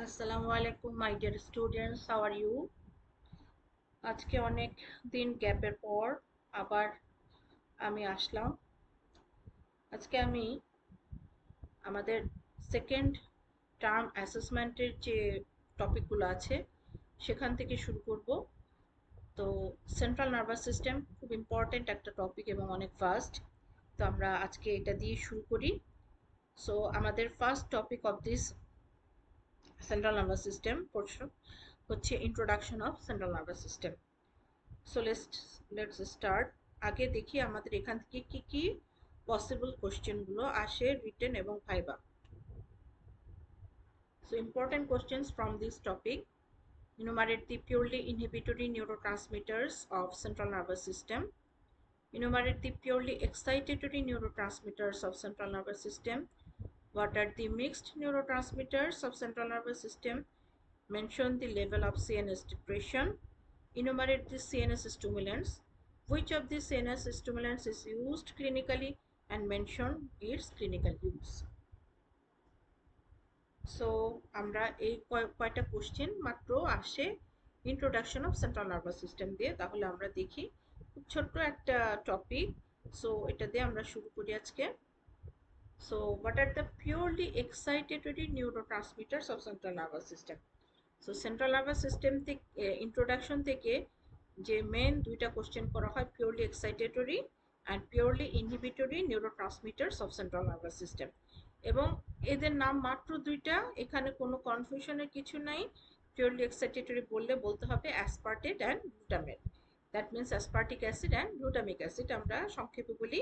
আসসালামু আলাইকুম my dear students, how are you? আজকে অনেক দিন গ্যাপের পর আবার আমি আসলাম। আজকে আমি আমাদের সেকেন্ড টার্ম অ্যাসেসমেন্টের যে টপিকগুলো আছে সেখান থেকে শুরু করব। তো সেন্ট্রাল নার্ভাস সিস্টেম খুব ইম্পর্টেন্ট একটা টপিক এবং অনেক ফাস্ট। তো আমরা আজকে এটা দিয়ে শুরু করি। সো আমাদের first topic of this central nervous system portion হচ্ছে introduction of central nervous system. So let's start. আগে দেখি আমাদের এখান থেকে কি কি পসিবল কোশ্চেনগুলো আসে রিটেন এবং viva. So important questions from this topic: enumerate the purely inhibitory neurotransmitters of central nervous system, enumerate the purely excitatory neurotransmitters of central nervous system, what are the mixed neurotransmitters of central nervous system, mention the level of CNS depression, enumerate the CNS stimulants, which of the CNS stimulants is used clinically, and mention its clinical use. So আমরা এই কয়টা question মাত্র আসে introduction of central nervous system দিয়ে। তাহলে আমরা দেখি, খুব ছোট্ট একটা টপিক। সো এটা দিয়ে আমরা শুরু করি আজকে। So what are the purely excitatory neurotransmitters of central nervous system? So central nervous system থেকে ইন্ট্রোডাকশন থেকে যে মেন দুইটা কোশ্চেন করা হয়, purely excitatory and purely inhibitory neurotransmitters of central nervous system. এবং এদের নাম মাত্র দুইটা, এখানে কোনো কনফিউশনের কিছু নাই। পিওরলি এক্সাইটেটরি বললে বলতে হবে aspartate and glutamate. That means aspartic acid and glutamic acid, আমরা সংক্ষেপে বলি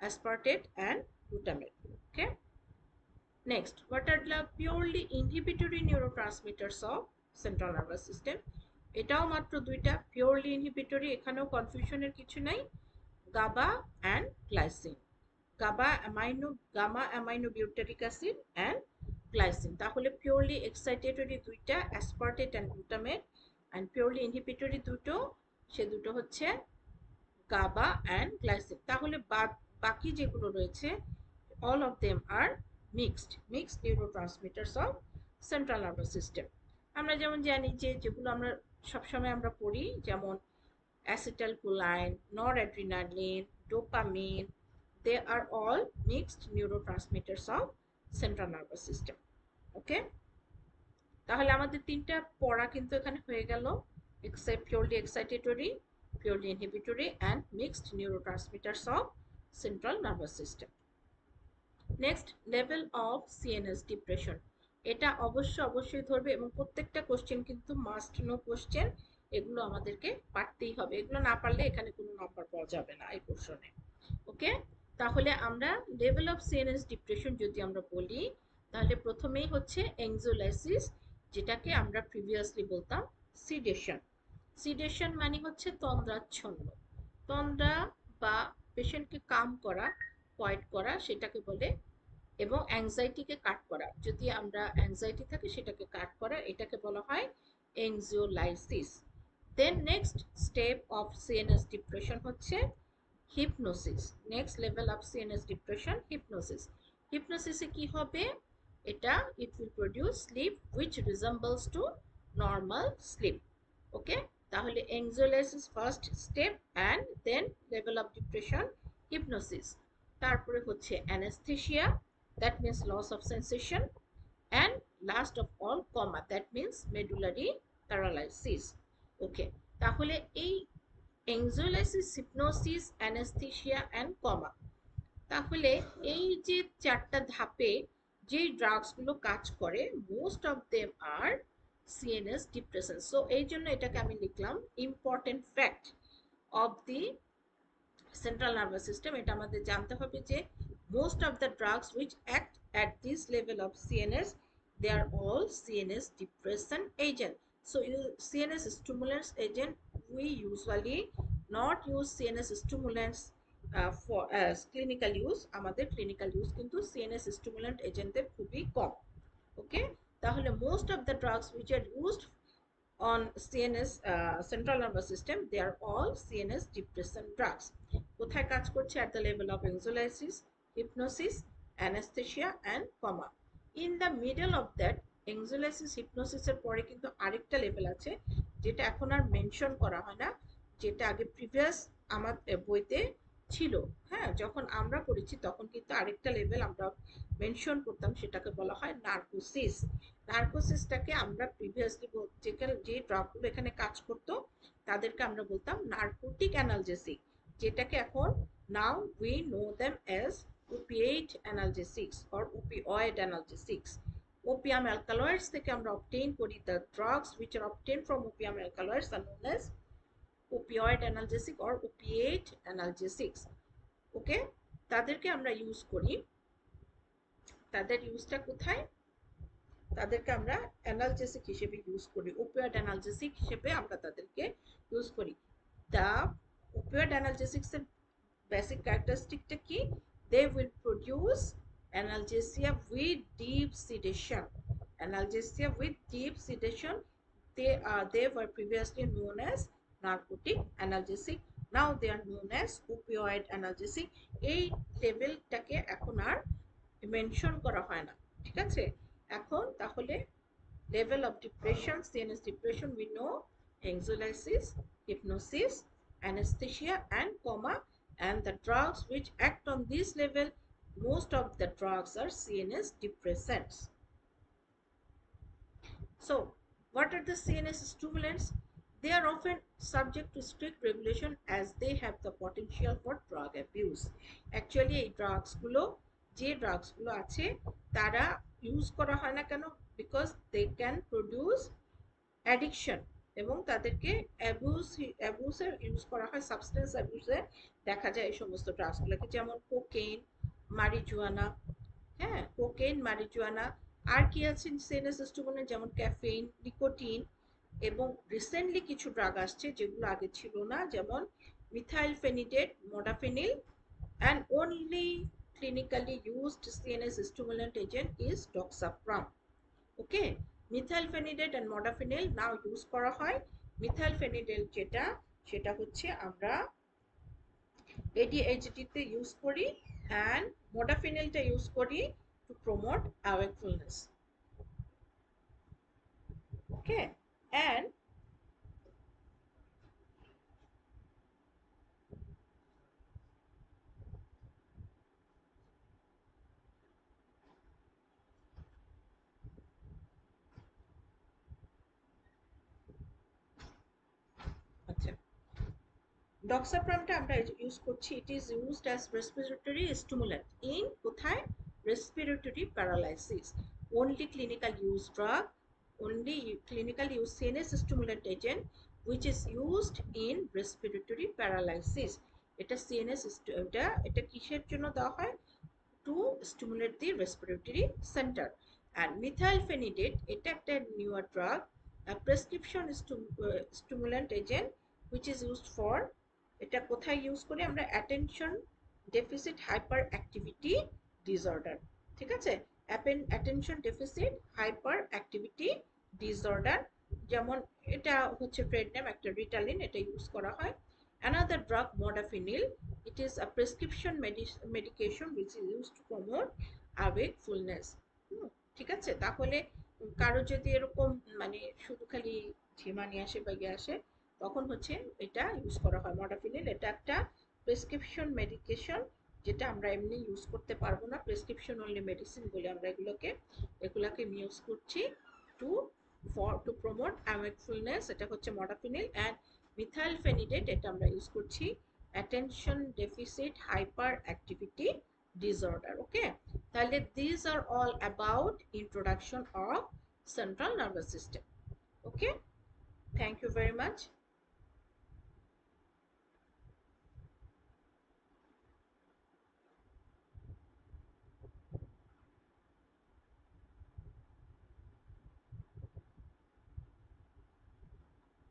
aspartate and glutamate. Okay, next, what are the purely inhibitory neurotransmitters of central nervous system? এটাও মাত্র দুইটা, পিওরলি ইনহিবিটরি, এখানেও কনফিউশনের কিছু নাই, GABA and glycine. Gamma amino butyric acid and glycine. তাহলে পিওরলি এক্সাইটেটরি দুইটা, aspartate and glutamate, and purely inhibitory দুটো, সে দুটো হচ্ছে গাবা অ্যান্ড গ্লাইসিন। তাহলে বাকি যেগুলো রয়েছে, all of them are mixed neurotransmitters of central nervous system. আমরা যেমন জানি যে যেগুলো আমরা সবসময় আমরা পড়ি, যেমন acetylcholine, noradrenaline, dopamine, they are all mixed neurotransmitters of central nervous system. Okay, তাহলে আমাদের তিনটা পড়া কিন্তু এখানে হয়ে গেল: purely excitatory, purely inhibitory and mixed neurotransmitters of central nervous system. Next, level of CNS depression. এটা অবশ্যই ধরবে এবং প্রত্যেকটা কোশ্চেন কিন্তু মাস্ট নো কোশ্চেন, এগুলো আমাদেরকে পারতেই হবে। এগুলো না পারলে এখানে কোনো নাম্বার পাওয়া যাবে না এই পোর্শনে। ওকে, তাহলে আমরা লেভেল অফ সিএনএস ডিপ্রেশন যদি আমরা বলি, তাহলে প্রথমেই হচ্ছে এনক্সোলাইসিস, যেটাকে আমরা প্রিভিয়াসলি বলতাম সিডেশন। সিডেশন মানে হচ্ছে তন্দ্রাচ্ছন্ন, তন্দ্রা বা পেশেন্টকে কাম করা, কোয়াইট করা, সেটাকে বলে। এবং অ্যাংজাইটিকে কাট করা, যদি আমরা অ্যাংজাইটি থাকে সেটাকে কাট করা, এটাকে বলা হয় anxiolysis. Then next step of CNS depression হচ্ছে hypnosis. Next level of CNS depression hypnosis. হিপনোসিসে কি হবে? এটা it will produce sleep which resembles to normal sleep. Okay, তাহলে anxiolysis first step, and then level of depression hypnosis. তারপরে হচ্ছে anaesthesia, that means loss of sensation, and last of all coma, that means medullary paralysis. Okay, তাহলে এই anxiolysis, hypnosis, anaesthesia and coma, তাহলে এই যে চারটা ধাপে যেই ড্রাগসগুলো কাজ করে, most of them are CNS depression. So এই জন্য এটাকে আমি লিখলাম important fact of the central nervous system. এটা আমাদের জানতে হবে যে most of the drugs which act at this level of CNS, they are all CNS depressant agent. So CNS stimulants agent, we usually not use CNS stimulants for as clinical use. আমাদের clinical use কিন্তু CNS stimulant এজেন্টের খুবই কম। ওকে, তাহলে most of the drugs which are used on CNS central nervous system, they are all CNS depressant drugs. কোথায় কাজ করছে? at the level of anxiolysis, hypnosis, anesthesia and coma. In the middle of that, এনক্সালাইসিস হিপনোসিসের পরে কিন্তু আরেকটা level আছে যেটা এখন আর mention করা হয় না, যেটা আগে প্রিভিয়াস আমার বইতে ছিল। হ্যাঁ, যখন আমরা পড়েছি তখন কিন্তু আরেকটা লেভেল আমরা মেনশন করতাম, সেটাকে বলা হয় নার্কোসিস। নার্কোসিসটাকে আমরা প্রিভিয়াসলি যে ড্রাগগুলো এখানে কাজ করতো তাদেরকে আমরা বলতাম নার্কোটিক অ্যানালজেসিক, যেটাকে এখন now we know them as opiate analgesics or opioid analgesics. opium alkaloids থেকে আমরা obtain করি, the drugs which are obtained from opium alkaloids are known as opioid analgesic or opiate analgesics. ওকে, তাদেরকে আমরা use করি। তাদের ইউজটা কোথায়? তাদেরকে আমরা অ্যানালজেসিক হিসেবে ইউজ করি, ওপিয়েড অ্যানালজেসিক হিসেবে আমরা তাদেরকে ইউজ করি। দ্য ওপিয়েড অ্যানালজেসিক্সের বেসিক ক্যারেক্টারিস্টিকটা কি? They will produce analgesia with deep sedation. Analgesia with deep sedation. They were previously known as narcotic analgesic. Now they are known as opioid analgesic. এই লেভেলটাকে এখন আর mention করা হয় না, ঠিক আছে? এখন তাহলে level of depression, CNS depression, we know anxiolysis, hypnosis, anesthesia, and coma. And the drugs which act on this level, most of the drugs are CNS depressants. So, what are the CNS stimulants? They are often subject to strict regulation as they have the potential for drug abuse. Actually, এই ড্রাগসগুলো, যে ড্রাগসগুলো আছে তারা use করা হয় না কেন? Because they can produce addiction, এবং তাদেরকে অ্যাবিউসে ইউজ করা হয়, সাবস্টেন্স অ্যাবিউসে দেখা যায় এই সমস্ত ড্রাগসগুলোকে, যেমন কোকেইন, মারিজুয়ানা। হ্যাঁ, কোকেইন, মারিজুয়ানা। আর কি আছে সিএনএস স্টিমুলেন্ট? যেমন ক্যাফেইন, নিকোটিন, এবং রিসেন্টলি কিছু ড্রাগ আসছে যেগুলো আগে ছিল না, যেমন methylphenidate, modafinil, and only clinically used CNS stimulant agent is doxapram. Okay, methylphenidate and modafinil now use করা হয়। মিথাইলফেনিডেট যেটা, সেটা হচ্ছে আমরা ADHD-তে ইউজ করি, অ্যান্ড মডাফিনিলটা ইউজ করি to promote awakefulness. Okay, and আচ্ছা, ডক্সাপ্রামটা আমরা ইউজ করছি, it is used as respiratory stimulant in কোথায়? Respiratory paralysis. only clinical use drug, only clinical use CNS stimulant agent which is used in respiratory paralysis. এটা CNS, এটা কিসের জন্য দেওয়া হয়? to stimulate the respiratory center. And methylphenidate, এটা একটা newer drug, a prescription stimulant agent which is used for, এটা কোথায় ইউজ করি আমরা? Attention deficit hyper activity disorder. ঠিক আছে, attention deficit hyper activity disorder, যেমন এটা হচ্ছে ট্রেড নেম একটা, রিটালিন, এটা ইউজ করা হয়। Another drug, modafinil, it is a prescription medication which is used to promote awakefulness. ঠিক আছে, তাহলে কারো যদি এরকম মানে শুধু খালি ঝিমানি আসে বা ইয়ে আসে, তখন হচ্ছে এটা ইউজ করা হয় মডাফিনিল। এটা একটা প্রেসক্রিপশন মেডিকেশন, যেটা আমরা এমনি ইউজ করতে পারবো না, প্রেসক্রিপশন অনলি মেডিসিন বলে আমরা এগুলাকে ইউজ করছি টু প্রমোট অ্যাওয়েকফুলনেস। এটা হচ্ছে মডাফিনিল। অ্যান্ড মিথাইলফেনিডেট, এটা আমরা ইউজ করছি attention deficit hyper activity disorder. Okay, তাহলে this are all about introduction of central nervous system. Okay, thank you very much.